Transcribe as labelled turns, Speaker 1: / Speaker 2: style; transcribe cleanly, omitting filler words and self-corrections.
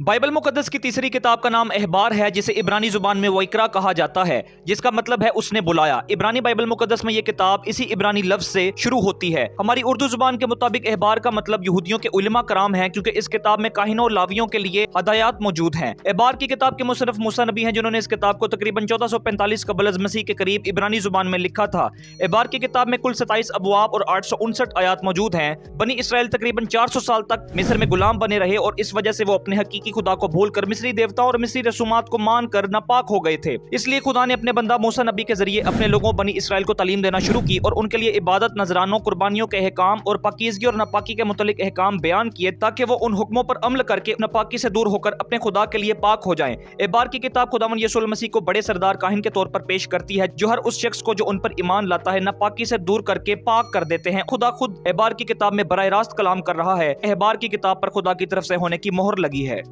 Speaker 1: Bible मुकद्दस की तीसरी किताब का नाम अहबार है, जिसे इब्रानी जुबान में वैकरा कहा जाता है, जिसका मतलब है उसने बुलाया। इब्रानी बाइबल मुकद्दस में यह किताब इसी इब्रानी लफ्ज से शुरू होती है। हमारी उर्दू जुबान के मुताबिक अहबार का मतलब यहूदियों के उलमा कराम है, क्योंकि इस किताब में काहिनों और लावियों के लिए हदायत मौजूद हैं। अहबार की किताब के मुसन्निफ मूसा नबी हैं, जिन्होंने इस किताब को तकरीबन 1445 कबल अज़ मसीह के करीब इब्रानी जुबान में लिखा था। अहबार की किताब में कुल 27 अबवाब और 859 आयात मौजूद हैं। बनी इसराइल तकरीबन 400 साल तक मिस्र में गुलाम बने रहे और इस वजह से वो अपने हकीकी खुदा को भूलकर मिस्री देवताओं और मिस्री रसूमात को मानकर नापाक हो गए थे। इसलिए खुदा ने अपने बंदा मूसा नबी के जरिए अपने लोगों बनी इसराइल को तालीम देना शुरू की और उनके लिए इबादत, नजरानों, कुर्बानियों के अहकाम और पाकीज़गी और नापाकी के मुतल्लिक अहकाम बयान किए, ताकि वो उन हुक्मों पर अमल करके नापाकी से दूर होकर अपने खुदा के लिए पाक हो जाएं। अहबार की किताब खुदावंद यीशु मसीह को बड़े सरदार काहिन के तौर पर पेश करती है, जो हर उस शख्स को जो उन पर ईमान लाता है नापाकी से दूर करके पाक कर देते हैं। खुदा खुद अहबार की किताब में बराह रास्त कलाम कर रहा है। अहबार की किताब पर खुदा की तरफ से होने की मोहर लगी है।